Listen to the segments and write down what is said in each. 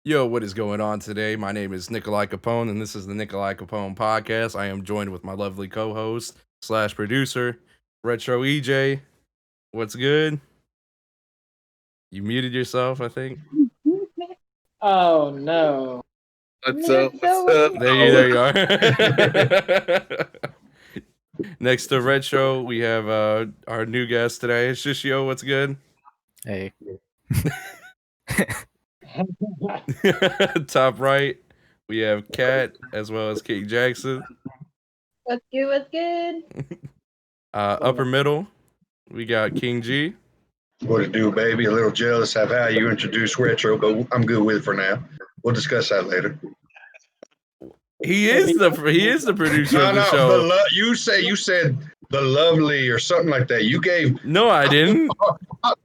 Yo, what is going on today? My name is Nikolai Capone, and this is the Nikolai Capone podcast. I am joined with my lovely co-host slash producer, Retro EJ. What's good? You muted yourself, I think. Oh no. What's up? What's up? There you are. Next to Retro, we have our new guest today. Shishio, what's good? Hey. Top right, we have Kat as well as King Jackson. What's good? What's good? Upper middle, we got King G. What it do, baby? A little jealous of how you introduced Retro, but I'm good with it for now. We'll discuss that later. He is the producer of the show. You said the lovely or something like that. You gave No, I didn't. I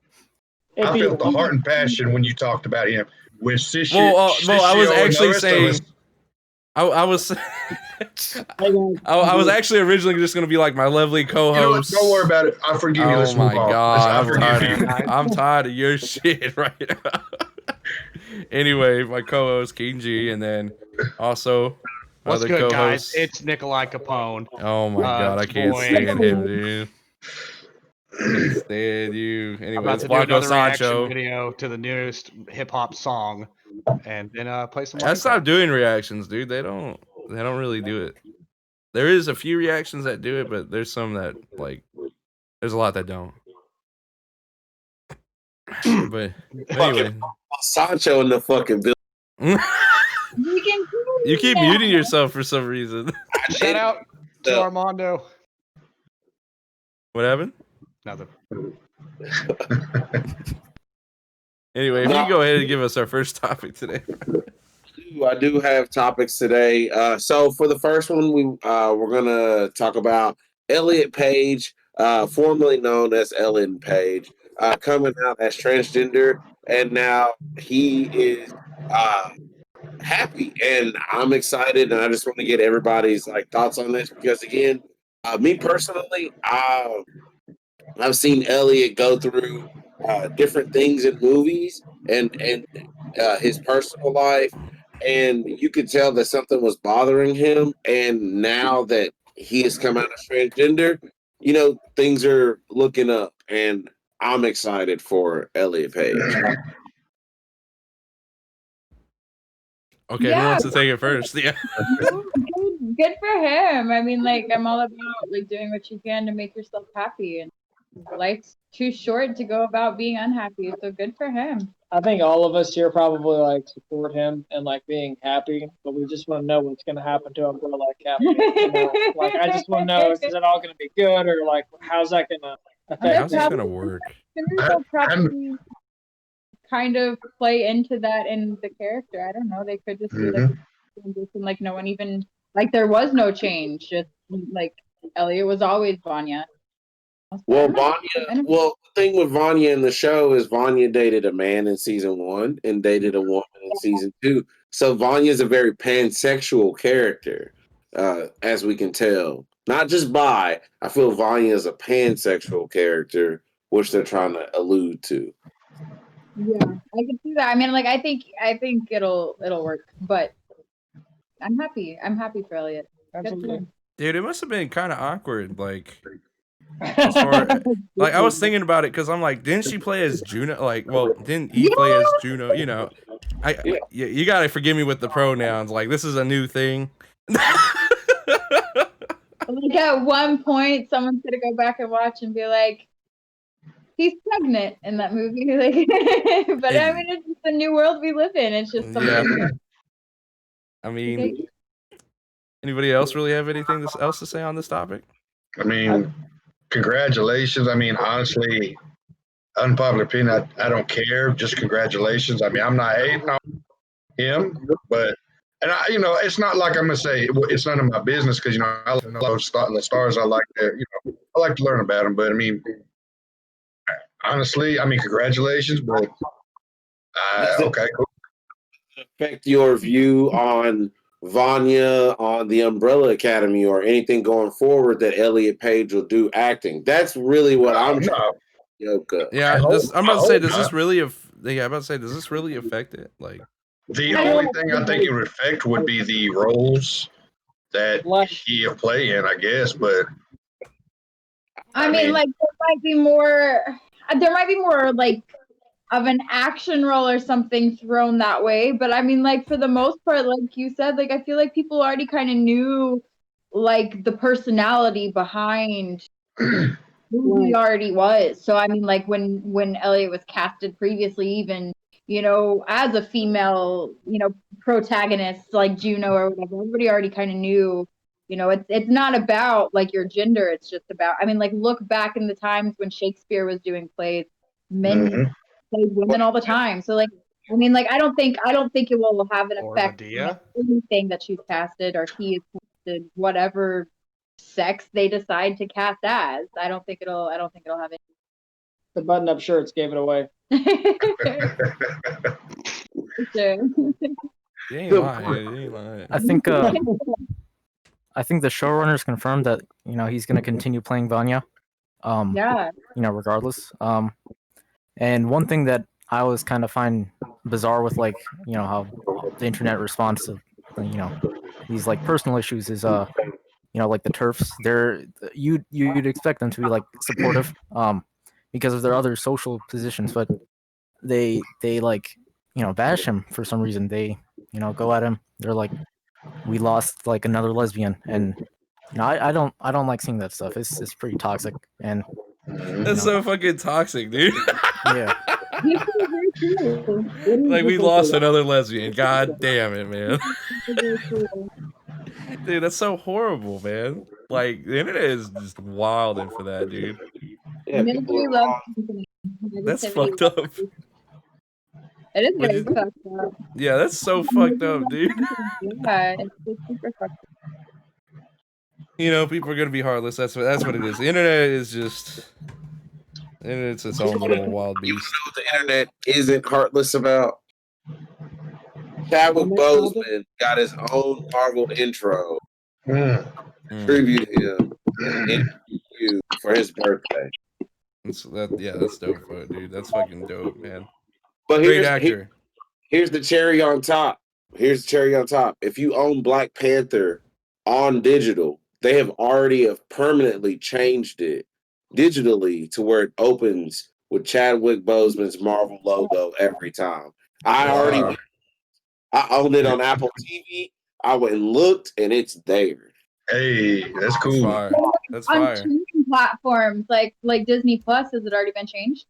felt the heart and passion when you talked about him. With Well, I was actually saying, I was actually originally just going to be like my lovely co-host. Don't worry about it. I forgive you. Oh my god, I'm tired of your shit right now. Anyway, my co-host King G, and then also What's other good, co-hosts. guys? It's Nikolai Capone. Oh my god, I can't stand him, dude. Can't stand you. I'm Anyway, about it's to do Blanco another reaction Sancho. video to the newest hip hop song, and then play some. I stopped doing reactions, dude. They don't really do it. There is a few reactions that do it, but there's some that there's a lot that don't. But anyway, Sancho in the fucking building. You keep muting yourself for some reason. Shout out to Armando. What happened? Nothing. Anyway, if you go ahead and give us our first topic today. I do have topics today. So for the first one, we're gonna talk about Elliot Page, formerly known as Ellen Page, coming out as transgender, and now he is happy, and I'm excited, and I just want to get everybody's thoughts on this because again, me personally, I've seen Elliot go through different things in movies and his personal life, and you could tell that something was bothering him. And now that he has come out as transgender, things are looking up, and I'm excited for Elliot Page. Okay, who wants to take it first? Yeah. Good for him. I mean, I'm all about doing what you can to make yourself happy, and life's too short to go about being unhappy. So good for him. I think all of us here probably support him and being happy, but we just want to know what's going to happen to Umbrella Academy. I just want to know, is it all going to be good, or how's that going to affect? How's this going to work? They'll probably kind of play into that in the character. I don't know. They could just do transition, no one even there was no change. Just Elliot was always Vanya. Well, the thing with Vanya in the show is Vanya dated a man in season 1 and dated a woman in season 2. So Vanya is a very pansexual character, as we can tell. Not just bi. I feel Vanya is a pansexual character, which they're trying to allude to. Yeah, I can see that. I mean, I think it'll work, but I'm happy. I'm happy for Elliot. Absolutely. Dude, it must have been kind of awkward. I was thinking about it because I'm didn't she play as Juno? Didn't he play as Juno? You gotta forgive me with the pronouns. This is a new thing. At one point, someone's gonna go back and watch and be like, "He's pregnant" in that movie. But I mean, it's just the new world we live in. It's just something. I mean, anybody else really have anything else to say on this topic? I mean, congratulations. I mean, honestly, unpopular opinion, I don't care. Just congratulations. I mean, I'm not hating on him, but it's not like I'm gonna say it's none of my business because I like the stars. I like to I like to learn about them. But I mean, honestly, congratulations. But okay, cool. Affect your view on Vanya, on the Umbrella Academy, or anything going forward that Elliot Page will do acting? That's really what I'm trying to joke up. Yeah, I'm about to say, does this really affect it? The I don't only know. thing I think it would affect would be the roles that Like, he'll play in, I guess. But I mean, like there might be more like of an action role or something thrown that way. But I mean, like for the most part, like you said, like I feel like people already kind of knew like the personality behind who he already was. So I mean, like when Elliot was casted previously, even as a female, protagonist like Juno or whatever, everybody already kind of knew. It's not about like your gender. It's just about. I mean, like look back in the times when Shakespeare was doing plays, men played women all the time. So like, I mean, like I don't think it will have an Or effect Medea. on anything that she's casted or he is casted, whatever sex they decide to cast as. I don't think it'll have the button-up shirts gave it away. it. You ain't lying. You ain't lying. I think the showrunners confirmed that he's going to continue playing Vanya. Yeah. Regardless. And one thing that I always kind of find bizarre with like how the internet responds to these like personal issues is like the TERFs. You'd expect them to be like supportive because of their other social positions, but they like bash him for some reason. They go at him. They're like, we lost like another lesbian, and I don't like seeing that stuff. It's pretty toxic, and That's so fucking toxic, dude. yeah. Like we lost another lesbian. God damn it, man. Dude, that's so horrible, man. Like the internet is just wilding for that, dude. Yeah, people Misery are loves wrong. company. That's Negativity fucked loves up. company. It is Would very you- fucked up. Yeah, that's so fucked up, dude. Yeah, it's super fucked up. People are gonna be heartless. That's what it is. The internet is just, it's its own little wild You beast. know what the internet isn't heartless about? Chadwick Boseman got his own Marvel intro, Mm. tribute him, and interview for his birthday. That's dope, dude. That's fucking dope, man. But Great actor. here's the cherry on top. Here's the cherry on top. If you own Black Panther on digital, they have already permanently changed it digitally to where it opens with Chadwick Boseman's Marvel logo every time. I owned it on Apple TV. I went and looked, and it's there. hey, that's That's cool. fire. That's On fire. streaming platforms like Disney Plus, has it already been changed?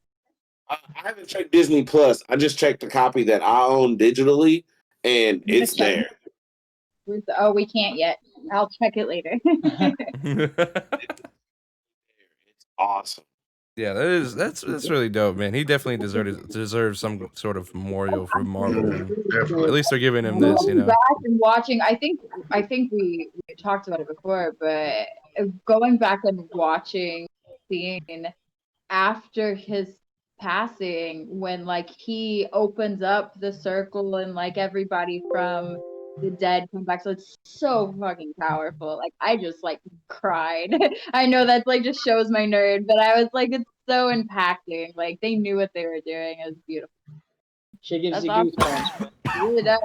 I haven't checked Disney Plus. I just checked the copy that I own digitally, and it's there. Oh, we can't yet. I'll check it later. It's awesome. Yeah, that's really dope, man. He definitely deserves some sort of memorial from Marvel. And at least they're giving him this, Going back and watching, I think we talked about it before, but going back and watching the scene after his passing, when like he opens up the circle and like everybody from the dead come back, so it's so fucking powerful. Like I just like cried. I know that's like just shows my nerd, but I was like, it's so impacting. Like they knew what they were doing. It was beautiful. She gives That's you awesome. goosebumps. It really does.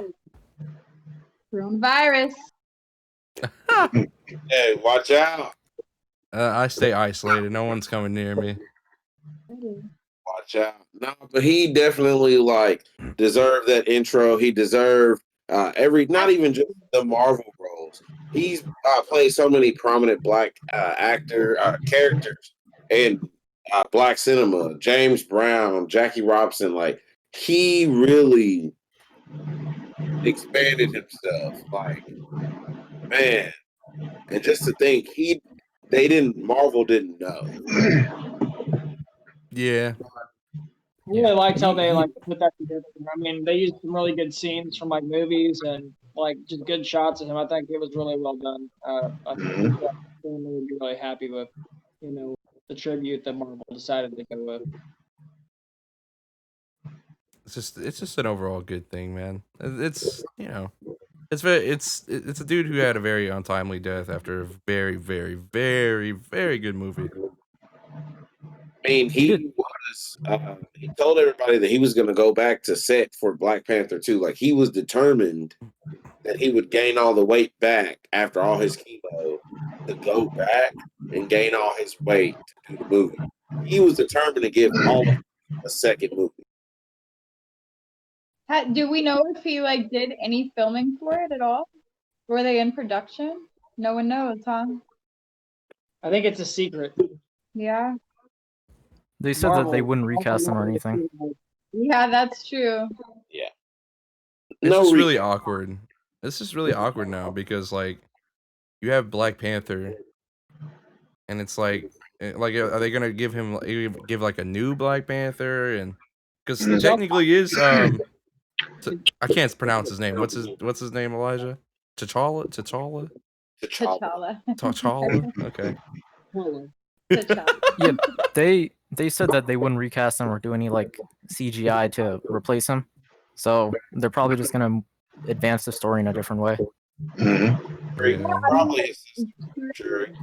Coronavirus. Hey, watch out. I stay isolated. No one's coming near me. Watch out. No, but he definitely like deserved that intro. He deserved not even just the Marvel roles. He's played so many prominent black characters in black cinema. James Brown, Jackie Robinson, like he really expanded himself. Like, man. And just to think Marvel didn't know. Yeah. I really liked how they like put that together. I mean, they used some really good scenes from like movies and like just good shots of him. I think it was really well done. I think that family would be really happy with, the tribute that Marvel decided to go with. It's just an overall good thing, man. It's it's a dude who had a very untimely death after a very, very, very, very good movie. I mean, he was was he told everybody that he was going to go back to set for Black Panther 2. Like he was determined that he would gain all the weight back after all his chemo to go back and gain all his weight to do the movie. He was determined to give all of a second movie. Do we know if he like did any filming for it at all? Were they in production? No one knows, huh? I think it's a secret. Yeah. They said that they wouldn't recast him or anything. Yeah, that's true. Yeah. It's just really awkward. This is really awkward now because like you have Black Panther, and it's like are they gonna give him like a new Black Panther? And because technically is I can't pronounce his name. What's his name? Elijah? T'Challa? Okay. Yeah, they said that they wouldn't recast him or do any like CGI to replace him. So they're probably just gonna advance the story in a different way. Probably Shuri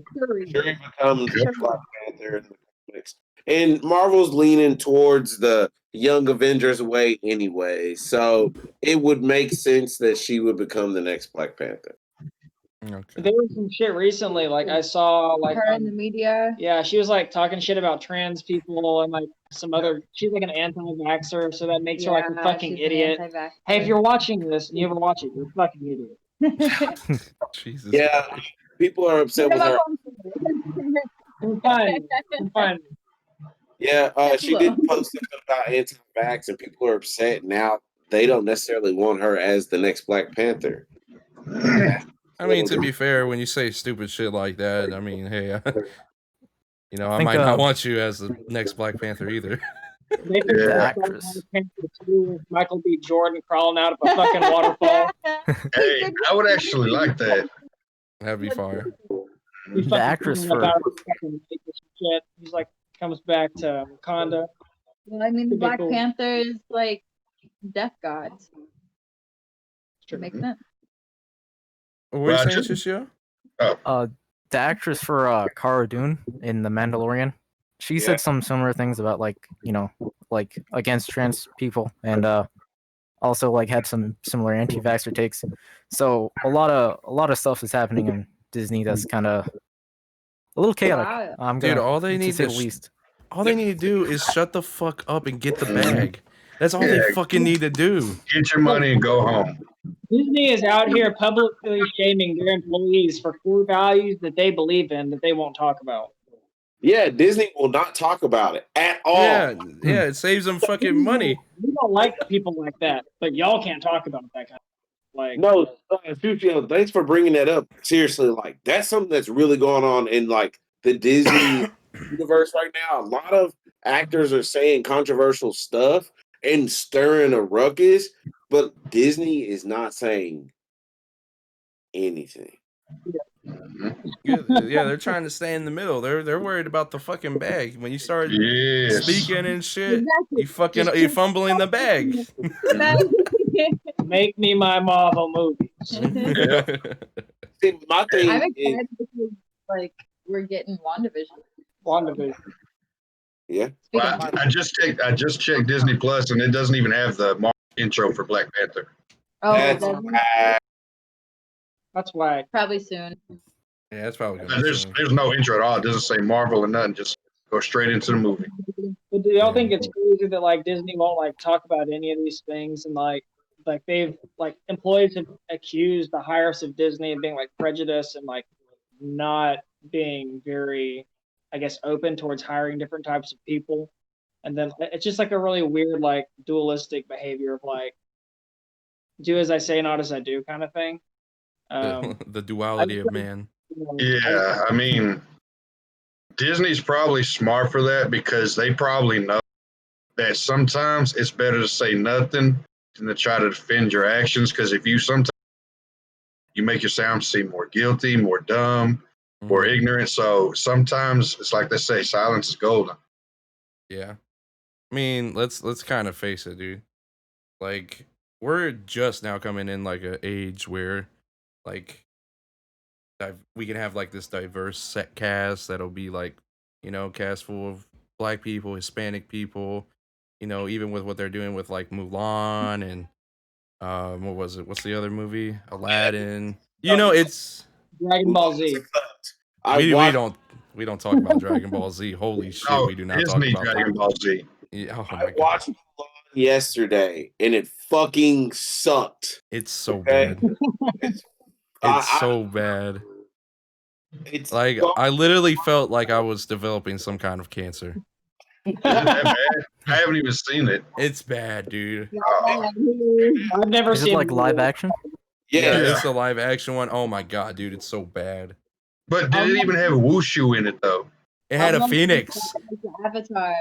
becomes Black Panther in the comics. And Marvel's leaning towards the Young Avengers way anyway, so it would make sense that she would become the next Black Panther. Okay. There was some shit recently, like I saw like her in the media. Yeah, she was like talking shit about trans people and like some other. She's like an anti-vaxxer, so that makes her like a fucking idiot. Hey, if you're watching this and you ever watch it, you're a fucking idiot. Jesus. Yeah, people are upset with her. I'm fine. Yeah, she did post something about anti-vax, and people are upset now. They don't necessarily want her as the next Black Panther. I mean, to be fair, when you say stupid shit like that, I mean, hey, you know, I might not want you as the next Black Panther either. The actress. Michael B. Jordan crawling out of a fucking waterfall. Hey, I would actually like that. That'd be fire. The actress for he's like comes back to Wakanda. Well, I mean, the Black Panther is like death gods. Makes sense. What were you saying, Shishio? The actress for Cara Dune in The Mandalorian, she said some similar things about like, you know, like against trans people, and also like had some similar anti-vaxxer takes. So a lot of stuff is happening in Disney that's kind of a little chaotic. Dude, all they need to do is shut the fuck up and get the bag. That's all they fucking need to do. Get your money and go home. Disney is out here publicly shaming their employees for core values that they believe in that they won't talk about. Yeah, Disney will not talk about it at all. Yeah, it saves them fucking money. We don't like people like that, but y'all can't talk about that kind of like. No, Fuchio, thanks for bringing that up. Seriously, like that's something that's really going on in like the Disney universe right now. A lot of actors are saying controversial stuff and stirring a ruckus, but Disney is not saying anything. Yeah, they're trying to stay in the middle. They're worried about the fucking bag. When you start speaking and shit, you fumbling the bag. Make me my Marvel movies. See, my thing I'm excited because like we're getting WandaVision. Yeah. Well, I just checked Disney Plus, and it doesn't even have the intro for Black Panther. Oh, that's why. Probably soon. Yeah, that's probably good. There's no intro at all. It doesn't say Marvel or nothing. Just go straight into the movie. But do y'all think it's crazy that like Disney won't like talk about any of these things, and like they've like employees have accused the higher ups of Disney of being like prejudiced and like not being very, I guess, open towards hiring different types of people. And then it's just like a really weird, like dualistic behavior of like, do as I say, not as I do kind of thing. The duality of man. Yeah, I mean, Disney's probably smart for that because they probably know that sometimes it's better to say nothing than to try to defend your actions. Because if you sometimes you make yourself seem more guilty, more dumb, more ignorant. So sometimes it's like they say, silence is golden. Yeah, I mean, let's kind of face it, dude. Like we're just now coming in like an age where, like, we can have like this diverse set cast that'll be like, you know, cast full of black people, Hispanic people. You know, even with what they're doing with like Mulan and what was it? What's the other movie? Aladdin. You know, it's Dragon Ball Z. I we watched don't talk about Dragon Ball Z. Holy shit, Oh, we do not talk Disney about Dragon that. Ball Z. Yeah, oh I my god, watched Mulan yesterday, and it fucking sucked. it's so Okay? bad. It's It's I- so bad. it's Like I literally felt like I was developing some kind of cancer. Isn't that bad? I haven't even seen it. It's bad, dude. I've never Is seen it like live action? Yeah, yeah. it's the live action one. Oh my god, dude, it's so bad. But did it even have Wushu in it though? It had a phoenix. Avatar,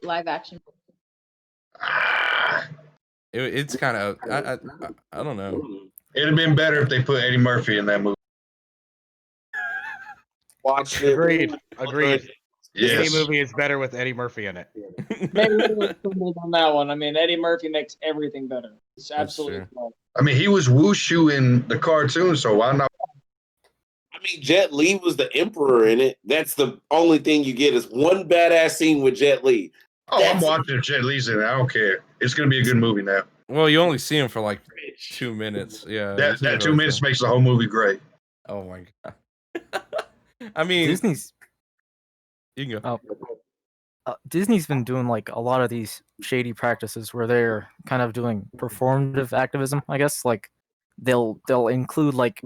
live action. Ah, It's kind of I don't know. it'd have been better if they put Eddie Murphy in that movie. Watched it. Agreed. Agreed. Any Yes. movie is better with Eddie Murphy in it. Maybe we stumbled on that one. I mean, Eddie Murphy makes everything better. It's absolutely true. cool. I mean, he was Wushu in the cartoon, so why not? I mean, Jet Li was the emperor in it. That's the only thing you get is one badass scene with Jet Li. Oh, I'm watching Jet Li's in it. I don't care. It's gonna be a good movie now. Well, you only see him for like 2 minutes. Yeah, That you see him that for 2 like minutes makes the whole movie great. Oh my god. I mean, Disney's you can go. Disney's been doing like a lot of these shady practices where they're kind of doing performative activism, I guess. Like they'll include like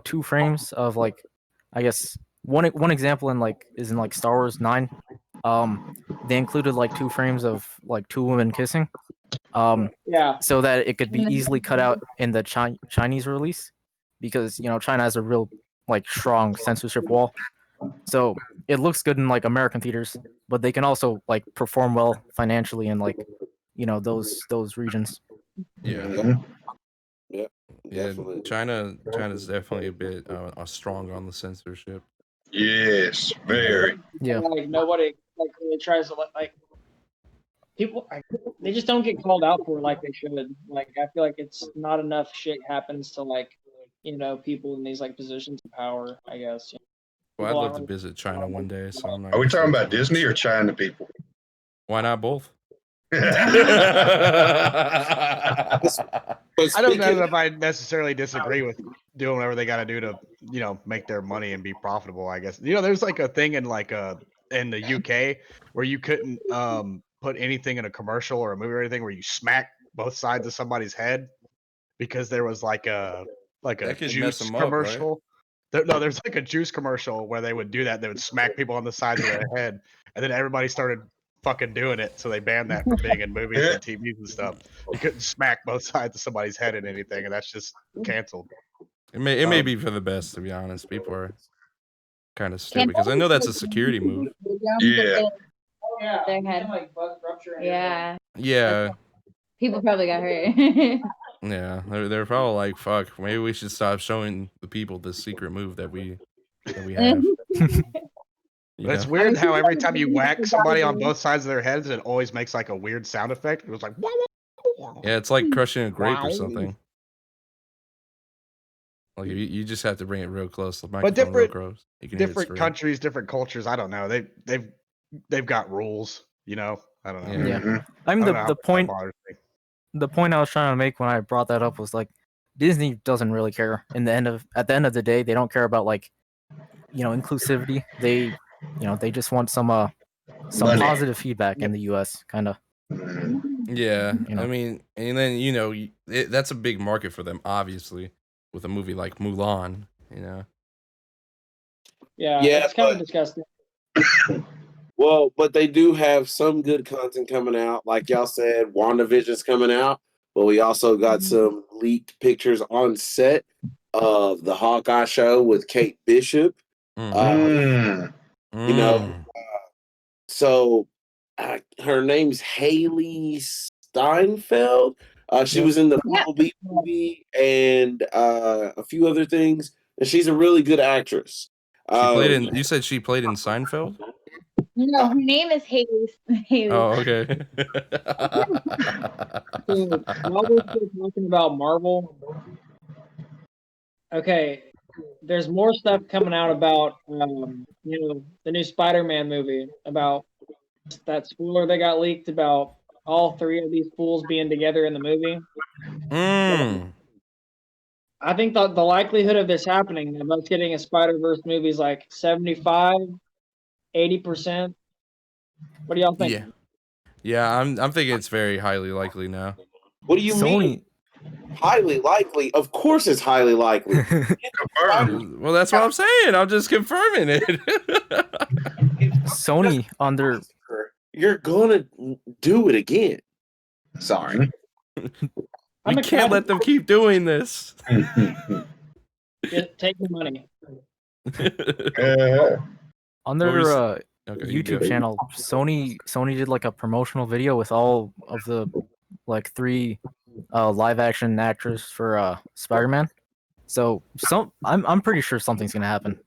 2 frames of like, I guess one example in like is in like Star Wars 9. They included like 2 frames of like 2 women kissing. Yeah. So that it could be easily cut out in the Chinese release, because China has a real like strong censorship wall. So it looks good in like American theaters, but they can also like perform well financially in like those regions. Yeah. Mhm. Yeah, Yeah, definitely. China's definitely a bit strong on the censorship. Yes, very. Yeah. Like nobody like really tries to like people. They just don't get called out for it like they should. Like I feel like it's not enough shit happens to like people in these like positions of power. I guess. Well, I'd People love to aren't visit China one day, so I'm not. Are we gonna talking say about no. Disney or China people? Why not both? But I don't know speaking- if I necessarily disagree with doing whatever they got to do to, make their money and be profitable. I guess there's like a thing in in the UK where you couldn't put anything in a commercial or a movie or anything where you smack both sides of somebody's head because there was like a That could mess juice them up, right? commercial. No, there's like a juice commercial where they would do that. They would smack people on the sides of their head, and then everybody started fucking doing it. So they banned that from being in movies and TVs and stuff. You couldn't smack both sides of somebody's head in anything, and that's just canceled. It may be for the best, to be honest. People are kind of stupid because I know that's a security move. Yeah. Yeah. Their head. Like butt rupture and Yeah, Yeah, people probably got hurt. yeah. They're probably like, "Fuck, maybe we should stop showing the people this secret move that we have." But it's know? weird how every time you whack somebody on both sides of their heads, it always makes like a weird sound effect. It was like, Yeah, it's like crushing a grape or Wow. something. Like you just have to bring it real close. The But microphone real different- close. You can hear it different straight. countries, different cultures. I don't know. They've got rules. I don't know. Yeah. Mhm. I mean I don't know how the much that point bothers me. the point I was trying to make when I brought that up was like Disney doesn't really care. At the end of the day, they don't care about like inclusivity. They they just want some Money. positive feedback in the US kind of. Mhm. Yeah, You know. I mean, and then that's a big market for them, obviously, with a movie like Mulan. Yeah, Yeah, it's kind but- of disgusting. Well, but they do have some good content coming out. Like y'all said, WandaVision's coming out, but we also got some leaked pictures on set of the Hawkeye show with Kate Bishop. Mm. You know, so her name's Haley Steinfeld. She was in the Yeah. Bumblebee movie and a few other things, and she's a really good actress. She played in. You said she played in Seinfeld. No, her name is Haley. Haley. Oh, okay. So while we're still talking about Marvel, okay, there's more stuff coming out about the new Spider-Man movie, about that spoiler that got leaked about all three of these fools being together in the movie. I think the likelihood of this happening, of us getting a Spider-Verse movie, is like 75, 80%. What do y'all think? Yeah, I'm thinking it's very highly likely now. What do you mean? Highly likely? Of course it's highly likely. Well, that's what I'm saying. I'm just confirming it. Sony on their... You're gonna do it again. Sorry. We can't let them keep doing this. Just take the money. On their YouTube channel, Sony did like a promotional video with all of the like 3 live action actors for Spider-Man. So I'm pretty sure something's gonna happen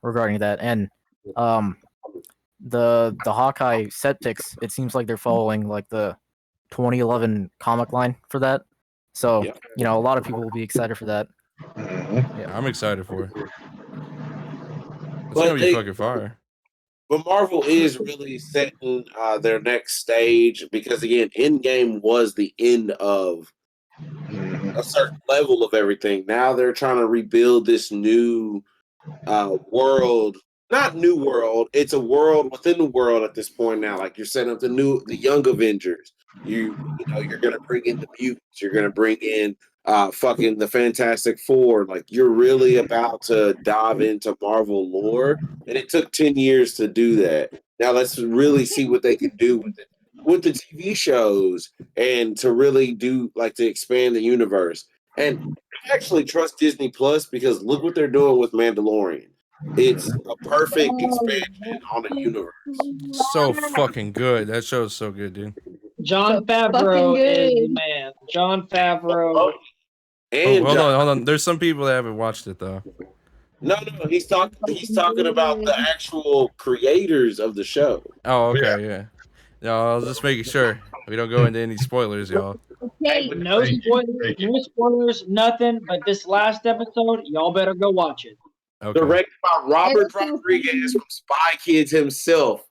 regarding that. And the Hawkeye set pics, it seems like they're following like the 2011 comic line for that. So you know, a lot of people will be excited for that. Yeah, I'm excited for it. It's gonna be fucking fire. But Marvel is really setting their next stage, because again, Endgame was the end of a certain level of everything. Now they're trying to rebuild this new world. Not new world, it's a world within the world at this point now. Like, you're setting up the young Avengers. You know, you're gonna bring in the mutants, you're gonna bring in fucking the Fantastic Four. Like, you're really about to dive into Marvel lore, and it took 10 years to do that. Now let's really see what they can do with it, with the TV shows, and to really do, like, to expand the universe. And I actually trust Disney Plus, because look what they're doing with Mandalorian. It's a perfect expansion on a universe. So fucking good. That show is so good, dude. John Favreau is the man. John Favreau. And hold on. There's some people that haven't watched it though. No, he's talking about the actual creators of the show. Oh, okay, yeah. No, I was just making sure we don't go into any spoilers, y'all. Okay, no spoilers, nothing. But this last episode, y'all better go watch it. Okay. Directed by Robert Rodriguez from Spy Kids himself.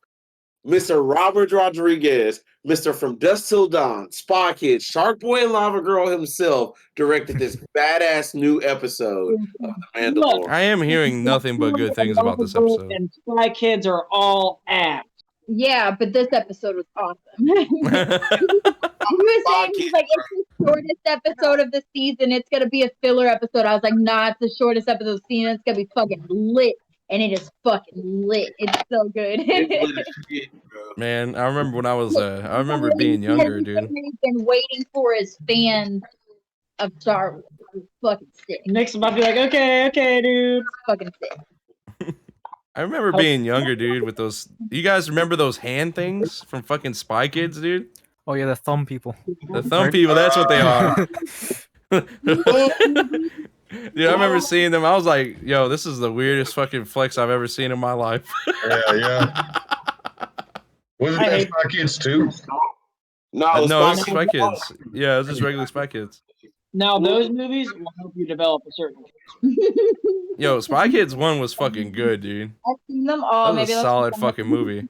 Mr. Robert Rodriguez, Mr. From Dusk Till Dawn, Spy Kids, Shark Boy and Lava Girl himself directed this badass new episode of The Mandalorian. I am hearing nothing but good things about this episode. And Spy Kids are all ass. Yeah, but this episode was awesome. He was saying, he's like, it's the shortest episode of the season. It's gonna be a filler episode. I was like, nah, it's the shortest episode of the season. It's gonna be fucking lit, and it is fucking lit. It's so good. Man, I remember when I was, I remember being younger, dude. He's been waiting for his fans of Star Wars. It's fucking sick. Nick's about to be like, okay, dude. It's fucking sick. I remember being younger, dude, with those. You guys remember those hand things from fucking Spy Kids, dude? Oh yeah, the thumb people. The thumb people, that's what they are. Dude, I remember seeing them. I was like, yo, this is the weirdest fucking flex I've ever seen in my life. Yeah. Wasn't that Spy Kids too? No, it was Spy Kids. Yeah, it was just regular Spy Kids. Now, those movies will help you develop a certain Yo, Spy Kids 1 was fucking good, dude. I've seen them all. That was a solid fucking movie.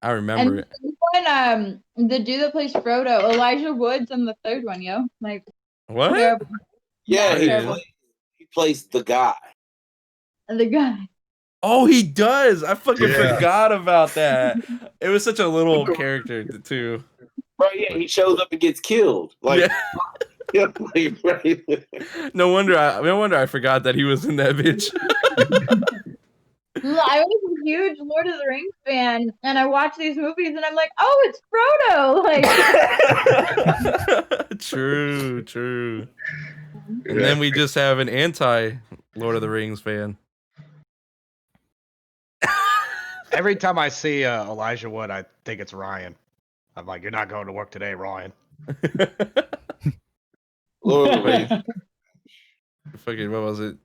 I remember it. When the dude that plays Frodo, Elijah Wood's in the third one, yo. Like what? Yeah, he plays the guy. The guy. Oh, he does. I fucking forgot about that. It was such a little character too. Right, yeah, he shows up and gets killed. Like, right. No wonder I forgot that he was in that bitch. I was a huge Lord of the Rings fan, and I watch these movies, and I'm like, oh, it's Frodo. Like, true. And then we just have an anti Lord of the Rings fan. Every time I see Elijah Wood, I think it's Ryan. I'm like, you're not going to work today, Ryan. Fucking, what was it?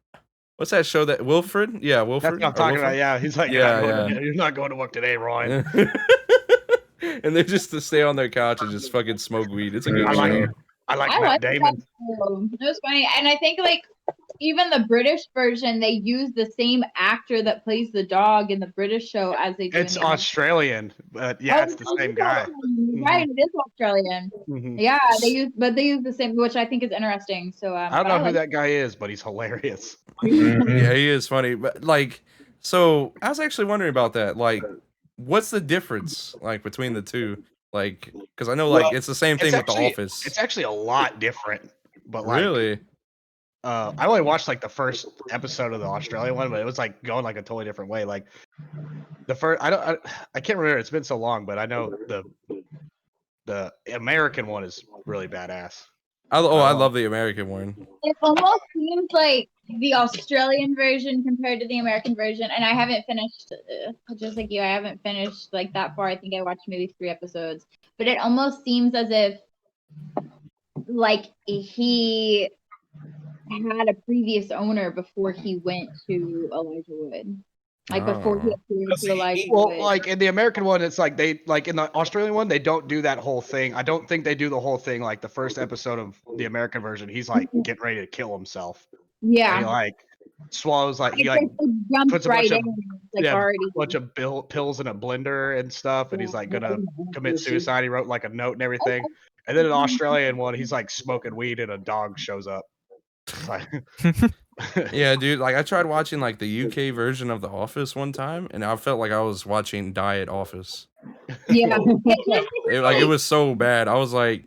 What's that show that Wilfred? Yeah, Wilfred. That's what I'm talking about. Yeah, he's like, you're not going to work today, Ryan. And they're just to stay on their couch and just fucking smoke weed. It's a good show. I like Matt Damon. It was funny, and I think like even the British version, they use the same actor that plays the dog in the British show as they do It's in the Australian, but yeah, it's the same guy. Right, it is Australian. Mhm. Yeah, they use the same, which I think is interesting. So I don't know who that guy is, but he's hilarious. Yeah, he is funny, but like, so I was actually wondering about that. Like, what's the difference like between the two? Like, because I know like Well, it's the same thing with The Office. It's actually a lot different, but like, Really? I only watched like the first episode of the Australian one, but it was like going like a totally different way. Like the first, I can't remember. It's been so long, but I know the American one is really badass. I love the American one. It almost seems like the Australian version compared to the American version, and I haven't finished. Just like you, I haven't finished like that far. I think I watched maybe 3 episodes, but it almost seems as if like he had a previous owner before he went to Elijah Wood. Like before he appeared to Elijah Wood. Well, like in the American one, it's like they like in the Australian one, they don't do that whole thing. I don't think they do the whole thing. Like the first episode of the American version, he's like getting ready to kill himself. Yeah. And he like swallows like he It's like jumps puts a right bunch of in, like already. bunch of pills in a blender and stuff, and he's like gonna commit suicide. He wrote like a note and everything. And then in the Australian one, he's like smoking weed and a dog shows up. Yeah, dude. Like I tried watching like the UK version of The Office one time, and I felt like I was watching Diet Office. Yeah. It was so bad. I was like,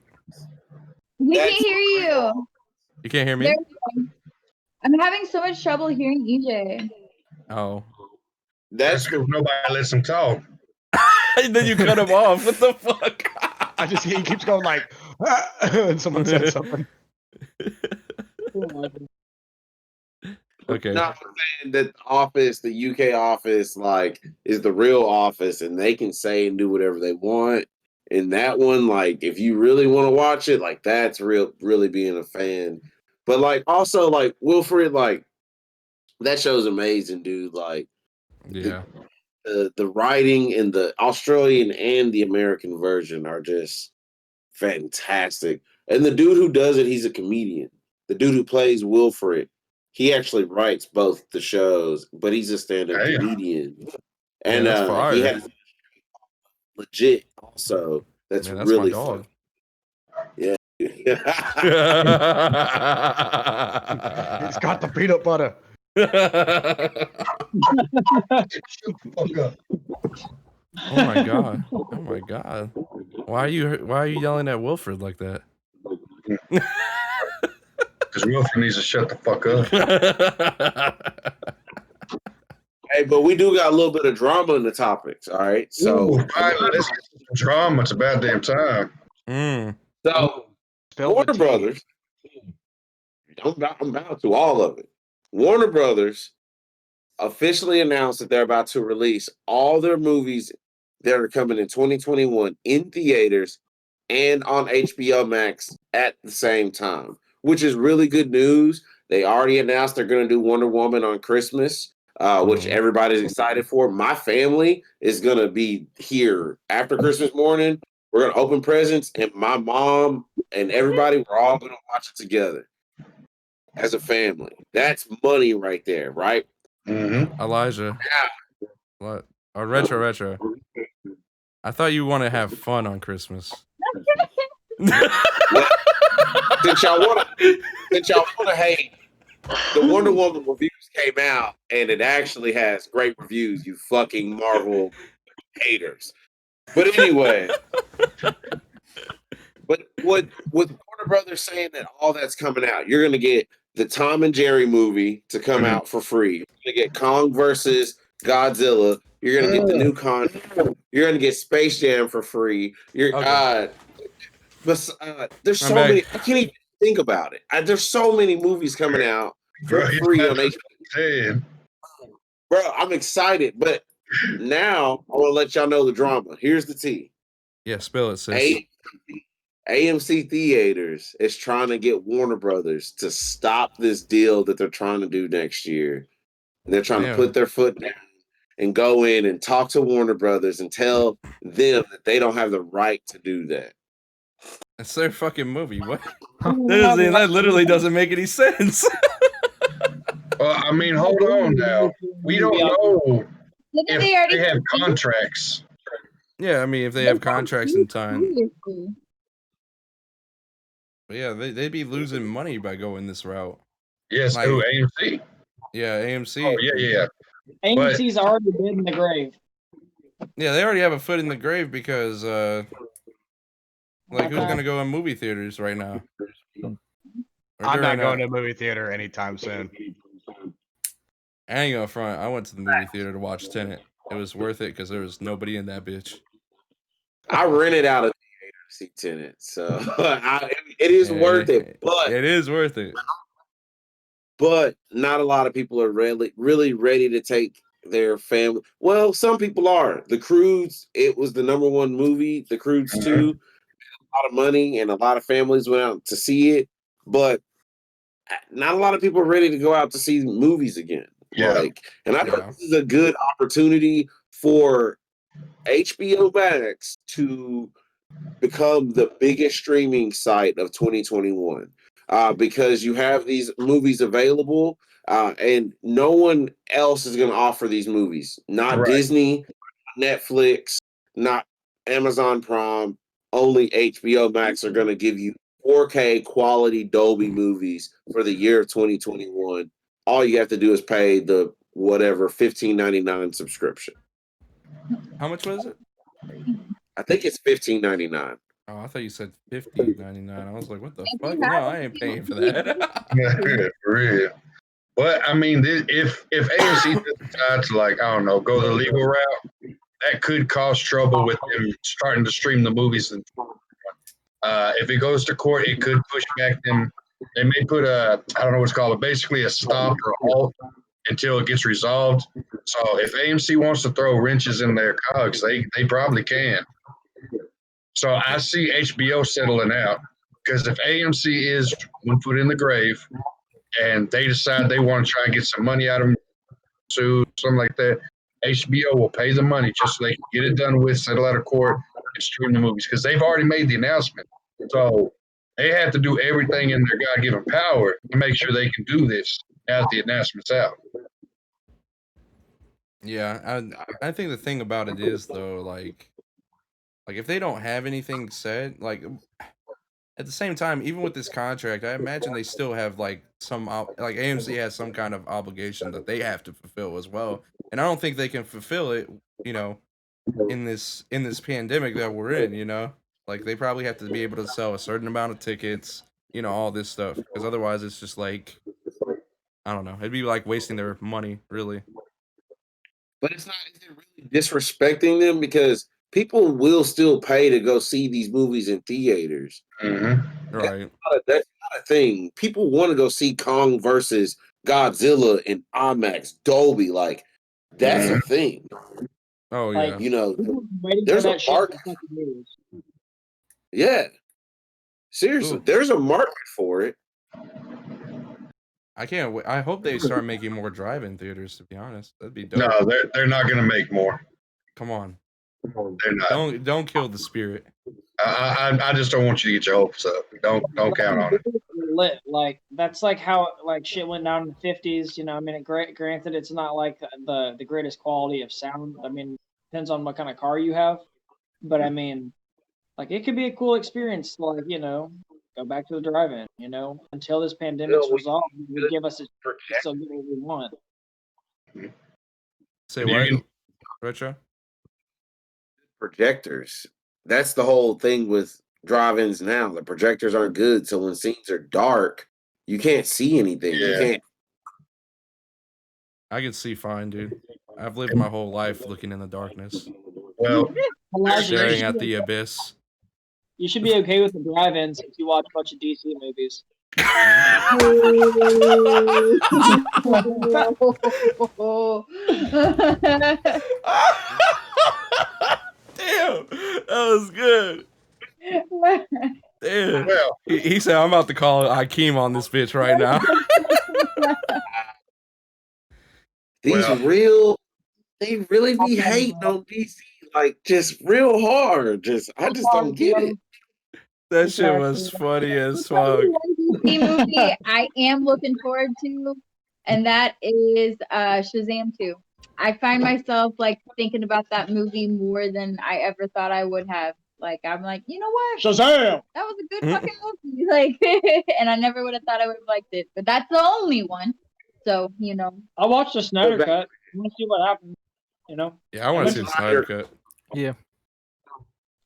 we can't hear you. You can't hear me? There we go. I'm having so much trouble hearing EJ. Oh. That's nobody lets him talk. And then you cut him off. What the fuck? He keeps going like, and someone said something. Okay. Not saying that Office, the UK Office, like is the real Office, and they can say and do whatever they want. In that one, like if you really want to watch it, like that's really being a fan. But like also like Wilfred, like that show's amazing, dude. Like yeah, the writing in the Australian and the American version are just fantastic. And the dude who does it, he's a comedian. The dude who plays Wilfred, he actually writes both the shows, but he's a stand-up comedian. And he has legit also. That's really fun. Yeah. He's got the peanut butter. Oh my god! Oh my god! Why are you yelling at Wilfred like that? Because Wilfred needs to shut the fuck up. Hey, but we do got a little bit of drama in the topics, all right? So finally, let's get some drama. It's about damn time. So Warner Brothers, I'm about to all of it. Warner Brothers officially announced that they're about to release all their movies that are coming in 2021 in theaters and on HBO Max at the same time, which is really good news. They already announced they're going to do Wonder Woman on Christmas, which everybody's excited for. My family is going to be here after Christmas morning. We're going to open presents, and my mom and everybody, we're all going to watch it together as a family. That's money right there, right? Elijah. What? Oh, retro. I thought you want to have fun on Christmas. Since y'all want to hate, the Wonder Woman reviews came out, and it actually has great reviews. You fucking Marvel haters. But anyway, but with Warner Brothers saying that all that's coming out, you're gonna get the Tom and Jerry movie to come out for free. You're gonna get Kong versus Godzilla. You're gonna get the new Con. You're gonna get Space Jam for free. There's so many. I can't even think about it. There's so many movies coming out for free on HBO. Bro, I'm excited, but now I want to let y'all know the drama. Here's the tea. Yeah, spill it, sis. AMC Theaters is trying to get Warner Brothers to stop this deal that they're trying to do next year. And they're trying to put their foot down and go in and talk to Warner Brothers and tell them that they don't have the right to do that. It's their fucking movie. What? That literally doesn't make any sense. Well, I mean, hold on now. We don't know Didn't if they already they have succeed? contracts. Yeah, I mean, if they have contracts in time, Seriously. but yeah, they'd be losing money by going this route. Yes, Like- who, AMC? Yeah, AMC. Oh, yeah. AMC's already been in the grave. Yeah, they already have a foot in the grave because, like, who's Okay. gonna go in movie theaters right now? Or I'm not during, going to a movie theater anytime soon. I ain't gonna front. I went to the movie theater to watch Tenet. It was worth it because there was nobody in that bitch. I rented out a theater to see Tenet, so it is worth it. But it is worth it. But not a lot of people are really ready to take their family. Well, some people are. The Croods, it was the #1 movie. The Croods 2, a lot of money, and a lot of families went out to see it. But not a lot of people are ready to go out to see movies again. Yeah. And I think this is a good opportunity for HBO Max to become the biggest streaming site of 2021 because you have these movies available and no one else is going to offer these movies. Not Disney, Netflix, not Amazon Prime. Only HBO Max are going to give you 4K quality Dolby movies for the year of 2021. All you have to do is pay the whatever $15.99 subscription. How much was it? I think it's $15.99. Oh, I thought you said $50.99. I was like, what the fuck? No, I ain't paying for that. For real. But I mean, if AMC decides to, like, I don't know, go the legal route, that could cause trouble with them starting to stream the movies. And if it goes to court, it could push back them. They may put I don't know what's called, basically a stop or halt until it gets resolved. So if AMC wants to throw wrenches in their cogs, they probably can. So I see HBO settling out because if AMC is one foot in the grave and they decide they want to try and get some money out of them, something like that, HBO will pay the money just so they can get it done with, settle out of court, and stream the movies because they've already made the announcement. So they have to do everything in their God-given power to make sure they can do this as the announcement's out. Yeah, I think the thing about it is though, like if they don't have anything said, like at the same time, even with this contract, I imagine they still have like like AMC has some kind of obligation that they have to fulfill as well, and I don't think they can fulfill it, you know, in this pandemic that we're in, you know, like they probably have to be able to sell a certain amount of tickets, you know, all this stuff, because otherwise it's just like, I don't know, it'd be like wasting their money, really. But is it really disrespecting them because people will still pay to go see these movies in theaters. Mm-hmm. Right. That's not a thing. People want to go see Kong versus Godzilla in IMAX, Dolby. Like, that's a thing. Oh, yeah. Like, you know, waiting there's for a that shit market. for fucking years. Yeah. Seriously, Ooh. there's a market for it. I can't wait. I hope they start making more drive-in theaters, to be honest. That'd be dope. No, they're not going to make more. Come on. They're not. Don't kill the spirit. I just don't want you to get your hopes up. Don't count on it. Lit. Like, that's like how like shit went down in the 50s. You know, I mean, granted, it's not like the greatest quality of sound. I mean, depends on what kind of car you have. But I mean, like, it could be a cool experience. Like, you know, go back to the drive-in. You know, until this pandemic's resolved, it would give us a still get what we want. Say what? Retro? Projectors. That's the whole thing with drive-ins now. The projectors aren't good, so when scenes are dark, you can't see anything. Yeah. You can't. I can see fine, dude. I've lived my whole life looking in the darkness, Well, staring at the abyss. You should be okay with the drive-ins if you watch a bunch of DC movies. Damn, that was good. Damn. well, He said, I'm about to call Akeem on this bitch right now. These they really be hating on DC, like, just real hard. I just don't get it. That shit was funny as fuck. DC movie I am looking forward to and that is Shazam 2. I find myself like thinking about that movie more than I ever thought I would have. Like I'm like, you know what? Shazam! That was a good fucking movie. Like, and I never would have thought I would have liked it. But that's the only one. So, you know. I watched the Snyder cut. I want to see what happens. You know. Yeah, I want to see the Snyder cut. Yeah.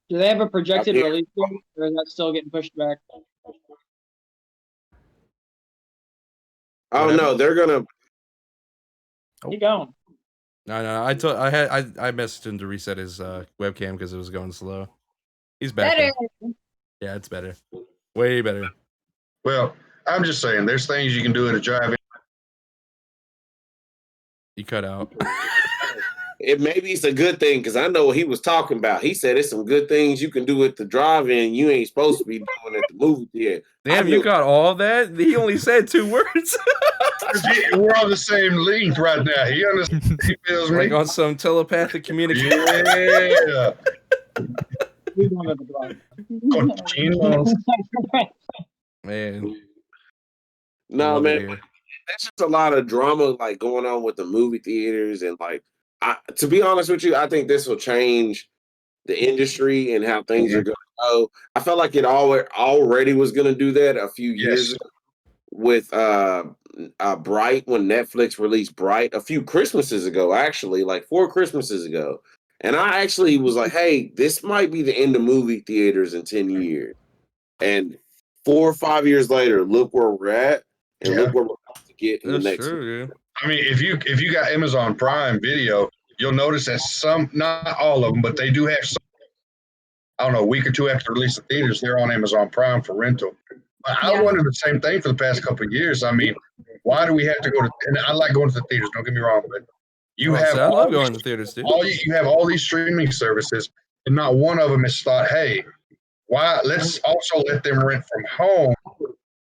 Do they have a projected release date, or is that still getting pushed back? Oh no, they're gonna. Keep going. No. I messaged him to reset his webcam because it was going slow. He's back. Better. Yeah, it's better. Way better. Well, I'm just saying, there's things you can do at a drive-in. You cut out. Maybe it's a good thing because I know what he was talking about. He said it's some good things you can do at the drive-in. You ain't supposed to be doing at the movie theater. Damn, you got all that? He only said 2 words. We're on the same length right now. He understands. He feels me. Like on some telepathic communication. Yeah. Man. No, man. There's just a lot of drama like going on with the movie theaters, and like, to be honest with you, I think this will change the industry and how things are going to go. I felt like it already was going to do that a few years ago with Bright, when Netflix released Bright a few Christmases ago, actually, like 4 Christmases ago. And I actually was like, hey, this might be the end of movie theaters in 10 years. And 4 or 5 years later, look where we're at, and look where we're about to get in the next. True, I mean, if you got Amazon Prime Video, you'll notice that some, not all of them, but they do have some. I don't know, a week or two after release of theaters, they're on Amazon Prime for rental. But I wondered the same thing for the past couple of years. I mean, why do we have to go to? And I like going to the theaters. Don't get me wrong, but I love going to the theaters too. You have all these streaming services, and not one of them has thought, hey, why? Let's also let them rent from home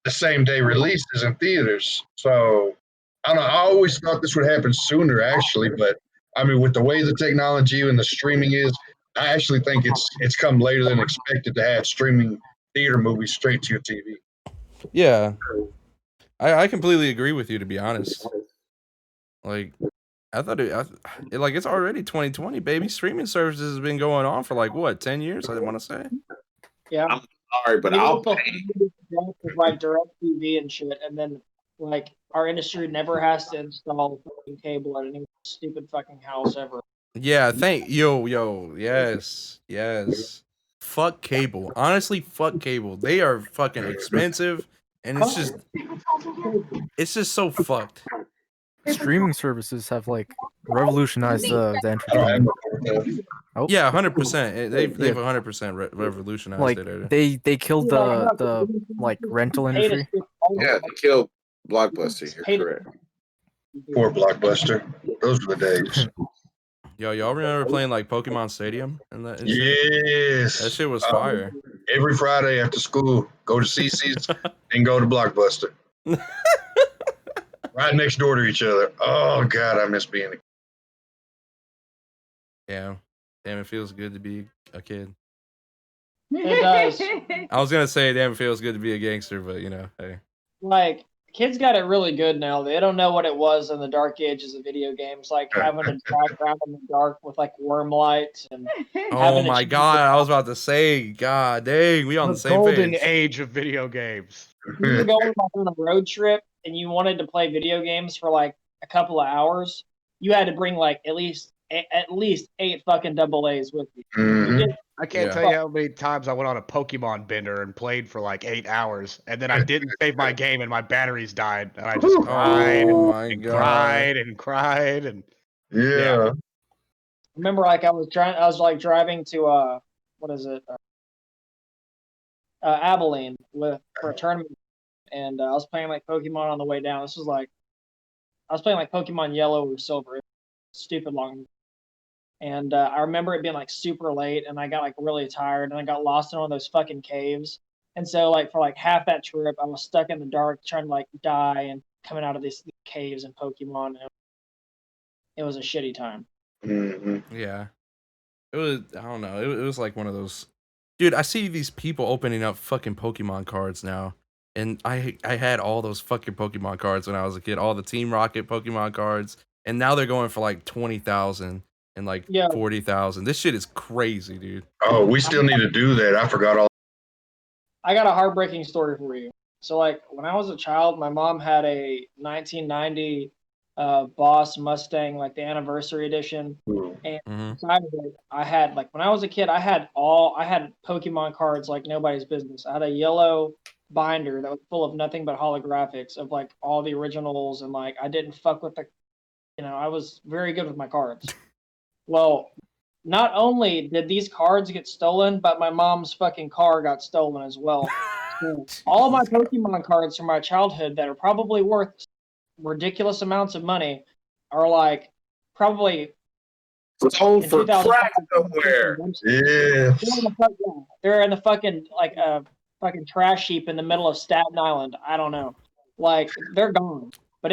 the same day releases in theaters. So I don't know. I always thought this would happen sooner, actually, but I mean, with the way the technology and the streaming is, I actually think it's come later than expected to have streaming theater movies straight to your TV. Yeah, I completely agree with you, to be honest. Like, I thought it's already 2020, baby. Streaming services has been going on for like what, 10 years? I want to say. Yeah. I'm sorry, but I'll pay. Like direct TV and shit, and then like our industry never has to install fucking cable at any stupid fucking house ever. Yeah, yes. Fuck cable. Honestly, fuck cable. They are fucking expensive, and it's just so fucked. Streaming services have like revolutionized the entertainment. Yeah, 100%. They've 100% revolutionized like it. They killed the like rental industry. Yeah, they killed Blockbuster. You're correct. Poor Blockbuster. Those were the days. Yo, y'all remember playing like Pokemon Stadium and that? Yes. That shit was fire. Every Friday after school, go to CC's and go to Blockbuster. Right next door to each other. Oh God, I miss being a kid. Yeah. Damn, it feels good to be a kid. It does. I was gonna say, damn, it feels good to be a gangster, but you know, hey. Like, kids got it really good now. They don't know what it was in the dark ages of video games, like having to drive around in the dark with like worm lights and. Oh my God! I was about to say, God dang, we on the same golden page. age of video games. You were going like on a road trip and you wanted to play video games for like a couple of hours. You had to bring like at least 8 fucking AA's with you. Mm-hmm. I can't tell you how many times I went on a Pokemon bender and played for like 8 hours, and then I didn't save my game and my batteries died, and I just cried and cried and yeah. Remember, like I was driving to what is it? Abilene for a tournament, and I was playing like Pokemon on the way down. This was like I was playing like Pokemon Yellow or Silver, stupid long. And I remember it being like super late, and I got like really tired, and I got lost in one of those fucking caves. And so like for like half that trip, I was stuck in the dark trying to like die and coming out of these caves and Pokemon. It was a shitty time. Mm-hmm. Yeah, it was. I don't know. It was like one of those. Dude, I see these people opening up fucking Pokemon cards now. And I had all those fucking Pokemon cards when I was a kid, all the Team Rocket Pokemon cards, and now they're going for like 20,000 and like Yeah. 40,000. This shit is crazy, dude. Oh, we still need to do that. I forgot all. I got a heartbreaking story for you. So, like, when I was a child, my mom had a 1990 Boss Mustang, like the anniversary edition. And inside of it, I had, like, when I was a kid, I had Pokemon cards like nobody's business. I had a yellow binder that was full of nothing but holographics of like all the originals, and like I didn't fuck with I was very good with my cards. Well, not only did these cards get stolen, but my mom's fucking car got stolen as well. So all my Pokemon cards from my childhood that are probably worth ridiculous amounts of money are like probably Sold in for 2000 crack somewhere. Yeah. they're in the fucking like a fucking trash heap in the middle of Staten Island. I don't know. Like they're gone. But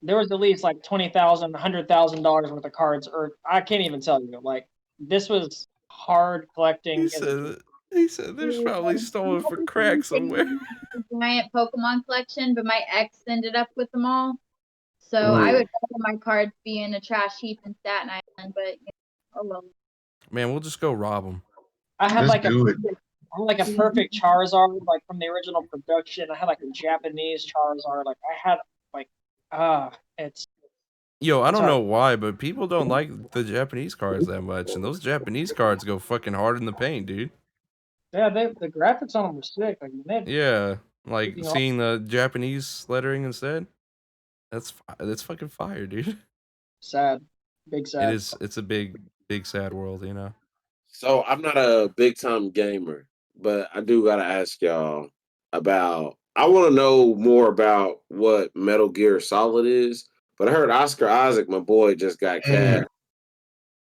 there was at least like $20,000, $100,000 worth of cards, or I can't even tell you. Like this was hard collecting. He said there's probably stolen for crack somewhere. Giant Pokemon collection, but my ex ended up with them all. So I would rather my cards be in a trash heap in Staten Island, but oh well. Man, we'll just go rob them. I had Let's do it. I had like a perfect Charizard, like from the original production. I had like a Japanese Charizard. Like I had like it's Yo, I don't know why, but people don't like the Japanese cards that much, and those Japanese cards go fucking hard in the paint, dude. yeah, the graphics on them were sick. Like Yeah, like You know? seeing the Japanese lettering instead. That's fucking fire, dude. sad, big sad. It is. It's a big sad world, you know. So I'm not a big time gamer, but I do gotta ask y'all about. I want to know more about what Metal Gear Solid is. But I heard Oscar Isaac, my boy, just got cast.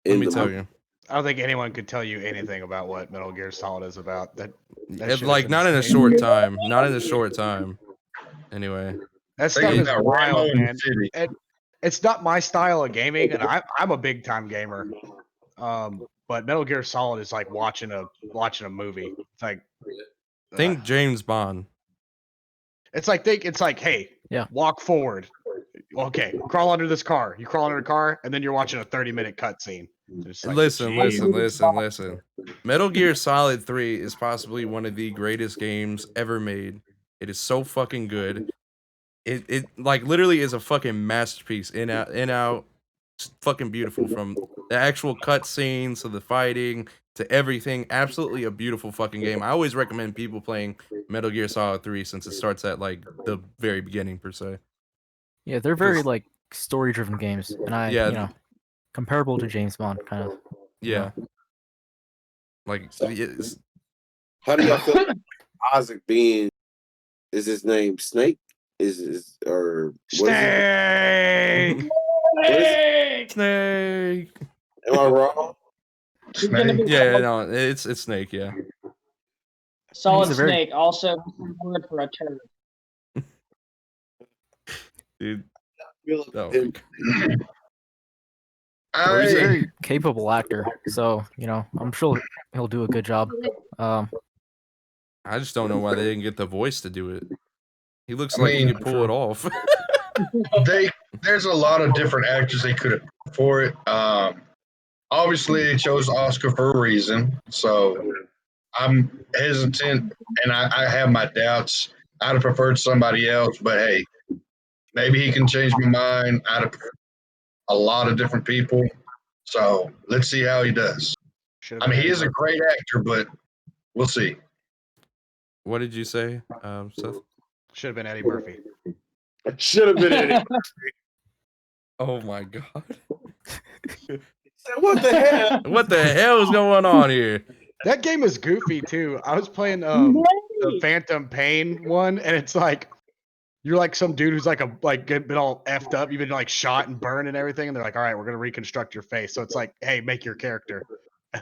Let me tell you. I don't think anyone could tell you anything about what Metal Gear Solid is about. That shit Like is not in a insane. short time. Not in a short time. Anyway, That stuff is wild, man. It's not my style of gaming, and I'm a big time gamer. But Metal Gear Solid is like watching a movie. It's like think James Bond. It's like hey, yeah, walk forward. Okay, crawl under this car. You crawl under a car, and then you're watching a 30-minute cutscene. Like, Listen. Metal Gear Solid 3 is possibly one of the greatest games ever made. It is so fucking good. It like literally is a fucking masterpiece. In out. It's fucking beautiful, from the actual cutscenes to the fighting to everything. Absolutely a beautiful fucking game. I always recommend people playing Metal Gear Solid 3 since it starts at like the very beginning per se. Yeah, they're very like story-driven games, and comparable to James Bond, kind of. Yeah. Like, how do y'all feel about Isaac being? Is his name Snake? Or Snake? Snake. Am I wrong? Snake. Yeah, no, it's Snake. Yeah. Solid Snake, also word for a turd. Dude. He's a very capable actor, so I'm sure he'll do a good job. I just don't know why they didn't get the voice to do it. He looks like he could pull it off. There's a lot of different actors they could have for it. Obviously, they chose Oscar for a reason, so I'm hesitant, and I have my doubts. I'd have preferred somebody else, but hey, maybe he can change my mind. I'd have preferred a lot of different people, so let's see how he does. I mean, he is a great actor, but we'll see. What did you say, Seth? Should have been Eddie Murphy. Should have been Eddie Murphy. Oh my god. What the hell? What the hell is going on here? That game is goofy too. I was playing the Phantom Pain one, and it's like you're like some dude who's like been all effed up. You've been like shot and burned and everything, and they're like, "All right, we're gonna reconstruct your face." So it's like, "Hey, make your character."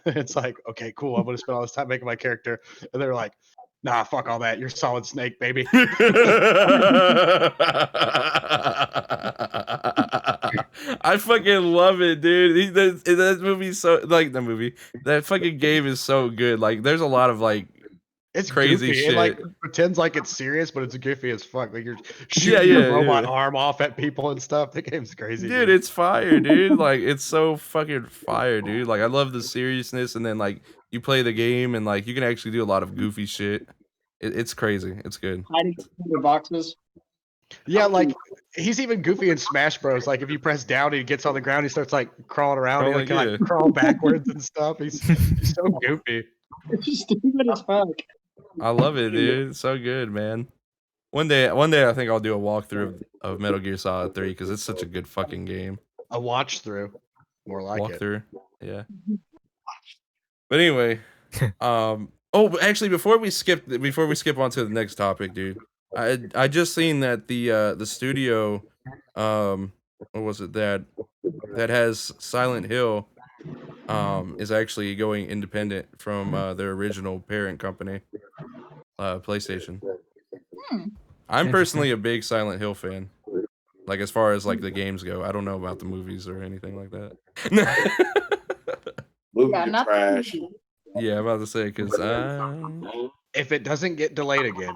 And it's like, "Okay, cool. I'm gonna spend all this time making my character," and they're like, "Nah, fuck all that. You're Solid Snake, baby." I fucking love it, dude. That movie's so that fucking game is so good. Like, there's a lot of like It's crazy goofy. shit. It like pretends like it's serious, but it's goofy as fuck. Like you're shooting Yeah, your robot yeah. arm off at people and stuff. The game's crazy, Dude, it's fire, dude. Like, it's so fucking fire, dude. Like, I love the seriousness, and then like you play the game, and like you can actually do a lot of goofy shit. It's crazy. It's good. Hiding in your boxes. Yeah, like he's even goofy in Smash Bros. Like if you press down, he gets on the ground, he starts like crawling around, he like, can, like crawl backwards and stuff. He's so goofy. It's stupid as fuck. I love it, dude. It's so good, man. One day, I think I'll do a walkthrough of Metal Gear Solid 3 because it's such a good fucking game. A watch through, more like Walkthrough, yeah. But anyway, oh, actually, before we skip on to the next topic, dude, I just seen that the studio, what was it that has Silent Hill, is actually going independent from their original parent company, PlayStation. I'm personally a big Silent Hill fan. Like, as far as like the games go, I don't know about the movies or anything like that. Movies are trash. Yeah, I'm about to say because if it doesn't get delayed again,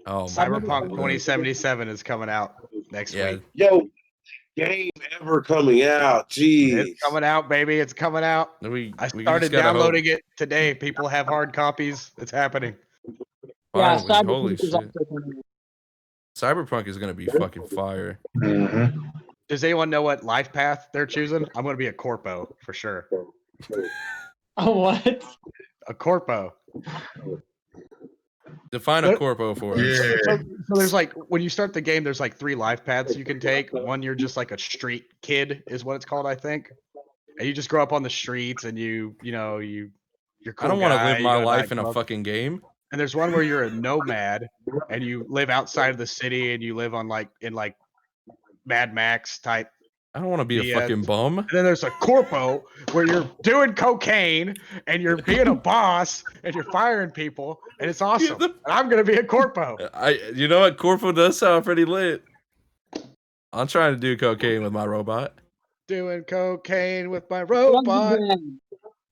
Cyberpunk 2077 is coming out next week. Yo, game ever coming out? Jeez, it's coming out, baby. It's coming out. I started downloading it today. People have hard copies. It's happening. Yeah, holy shit. Cyberpunk is gonna be fucking fire. Mm-hmm. Does anyone know what life path they're choosing? I'm gonna be a corpo for sure. A what? A corpo. Define a corpo for us. So there's like, when you start the game, there's like 3 life paths you can take. One, you're just like a street kid is what it's called, I think. And you just grow up on the streets and you're cool. I don't want to live my life in a fucking game. And there's one where you're a nomad and you live outside of the city and you live on like in like Mad Max type. I don't want to be a fucking bum. And then there's a corpo where you're doing cocaine and you're being a boss and you're firing people and it's awesome. And I'm gonna be a corpo. You know what? Corpo does sound pretty lit. I'm trying to do cocaine with my robot. Doing cocaine with my robot.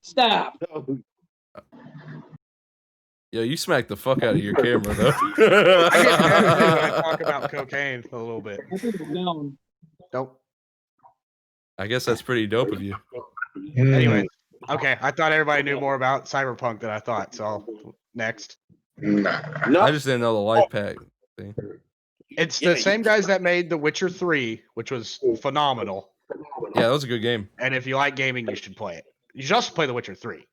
Stop. Yo, you smacked the fuck out of your camera though. I get mad when I talk about cocaine a little bit. Nope. I guess that's pretty dope of you. Anyway, okay. I thought everybody knew more about Cyberpunk than I thought. So next. I just didn't know the life pack thing. It's the same guys that made The Witcher 3, which was phenomenal. Yeah, that was a good game. And if you like gaming, you should play it. You should also play The Witcher 3.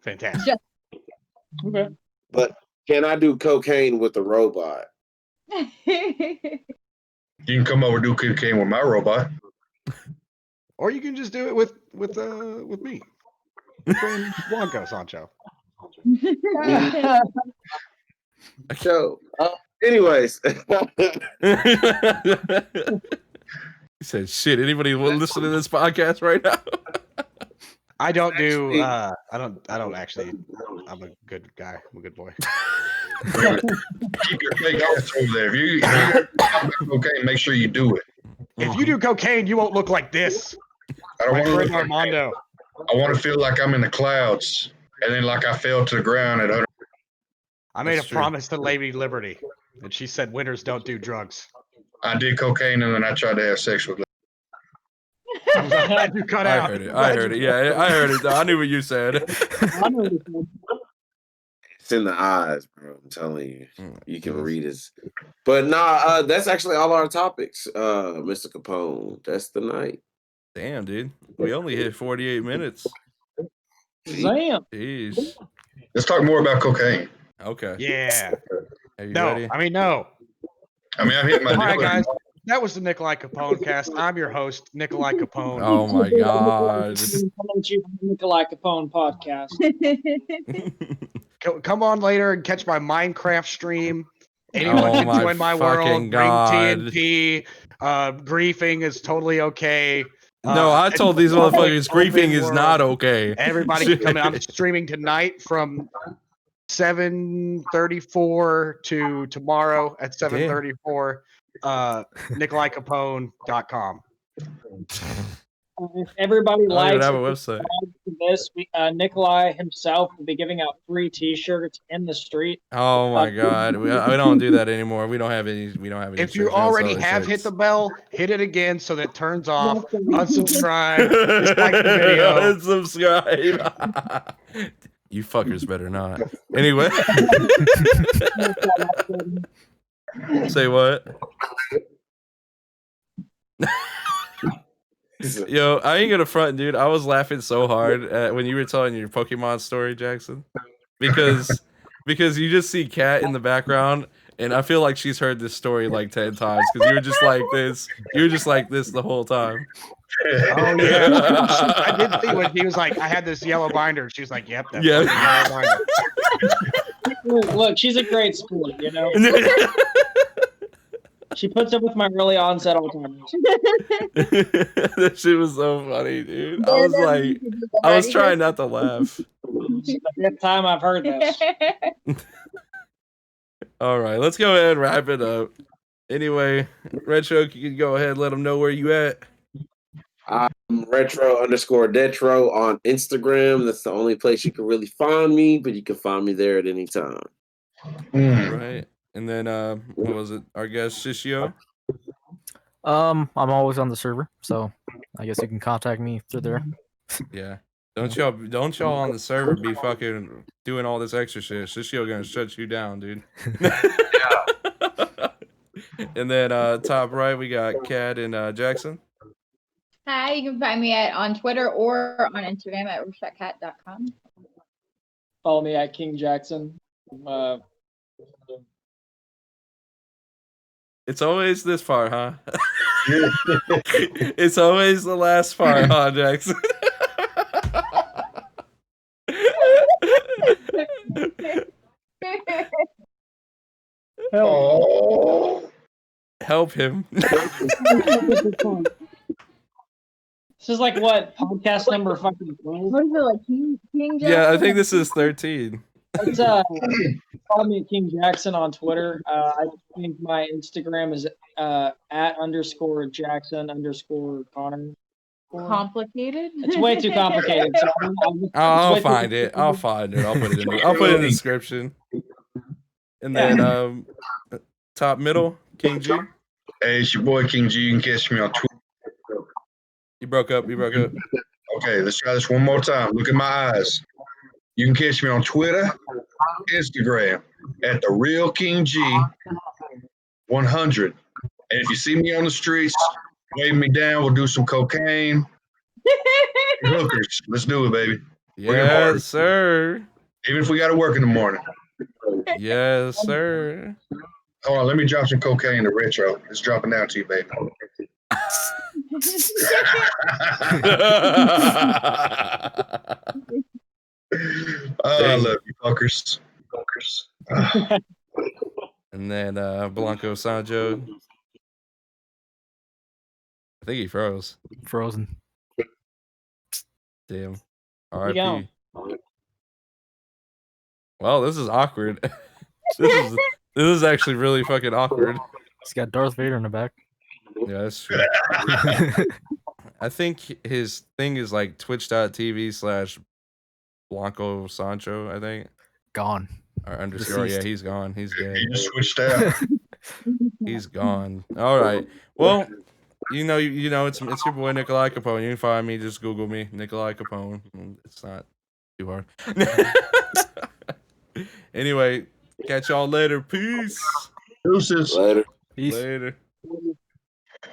Fantastic. Okay. But can I do cocaine with a robot? You can come over and do cocaine with my robot. Or you can just do it with me. From Blanco, Sancho. So, anyways. He said, "Shit, anybody will listen to this podcast right now?" I don't do. I don't actually. I'm a good guy. I'm a good boy. Keep your fake ass over there. If you cocaine, make sure you do it. If you do cocaine, you won't look like this. I don't My want to friend look Armando. I want to feel like I'm in the clouds, and then like I fell to the ground at 100. I made a promise to Lady Liberty, and she said winners don't do drugs. I did cocaine, and then I tried to have sex with her. You cut out. I heard it. Yeah, I heard it. I knew what you said. It's in the eyes, bro. I'm telling you. You can read his. But that's actually all our topics, Mr. Capone. That's the night. Damn, dude. We only hit 48 minutes. Damn. Jeez. Let's talk more about cocaine. Okay. Yeah. Are you No, ready? I mean, no. I mean, I'm hitting my All right, dealer. guys. That was the Nikolai Capone cast. I'm your host, Nikolai Capone. Oh my god. Coming to you from the Nikolai Capone podcast. Come on later and catch my Minecraft stream. Oh Anyone can my join my world. fucking Bring God. TNT. Griefing is totally okay. No, I told these motherfuckers griefing is not okay. Everybody can come in. I'm streaming tonight from 7:34 to tomorrow at 7:34. NikolaiCapone.com. If everybody I don't even likes have a website. this, Nikolai himself will be giving out free T-shirts in the street. Oh my God, we don't do that anymore. We don't have any. We don't have any. If you shirts. We don't sell already any have hit shirts. the bell, hit it again so that it turns off. Unsubscribe. Dislike the video. Unsubscribe. You fuckers better not. Anyway. Say what? Yo, I ain't gonna front, dude. I was laughing so hard when you were telling your Pokemon story, Jackson, because you just see Kat in the background, and I feel like she's heard this story like 10 times because you were just like this. You were just like this the whole time. Oh yeah, I did see when he was like, I had this yellow binder. She was like, "Yep, that's Yeah. yellow binder." Look, she's a great sport, you know. She puts up with my early onset Alzheimer's. That shit was so funny, dude. I was like, I was trying not to laugh. It's the fifth time I've heard this. All right, let's go ahead and wrap it up. Anyway, Retro, you can go ahead and let them know where you at. Retro_Detro on Instagram. That's the only place you can really find me, but you can find me there at any time. All right. And then what was it? Our guest Shishio? I'm always on the server, so I guess you can contact me through there. Yeah. Don't y'all on the server be fucking doing all this extra shit. Shishio gonna shut you down, dude. And then top right we got Kat and Jackson. Hi, you can find me on Twitter or on Instagram at rushatcat.com. Follow me at King Jackson. It's always this far, huh? It's always the last part, huh, Jackson? Help him. This is like what podcast number fucking 12? What is it, like King Jackson? Yeah, I think this is 13. It's follow me at King Jackson on Twitter. I think my Instagram is @_Jackson_Connor. Complicated? It's way too complicated. So I'll find it. I'll find it. I'll put it in the description. And then top middle, King G. Hey, it's your boy King G. You can catch me on Twitter. You broke up. Okay, let's try this one more time. Look at my eyes. You can catch me on Twitter, Instagram at the real King G 100. And if you see me on the streets, wave me down. We'll do some cocaine. Hookers. Let's do it, baby. Yes, sir. Even if we got to work in the morning. Yes, sir. Hold on, let me drop some cocaine to Retro. It's dropping down to you, baby. I love you, fuckers. And then Blanco Sancho. I think he froze. Frozen. Damn. Keep going. R.I.P. Well, this is awkward. This is actually really fucking awkward. He's got Darth Vader in the back. Yeah, that's true. I think his thing is like twitch.tv/Blanco Sancho, I think. Gone. Or underscore. Deceased. Yeah, he's gone. He's dead. You just switched out. He's gone. All right. Well, you know, it's your boy Nikolai Capone. You can find me. Just Google me, Nikolai Capone. It's not too hard. Anyway, catch y'all later. Peace. Deuces. Later. Peace. Later.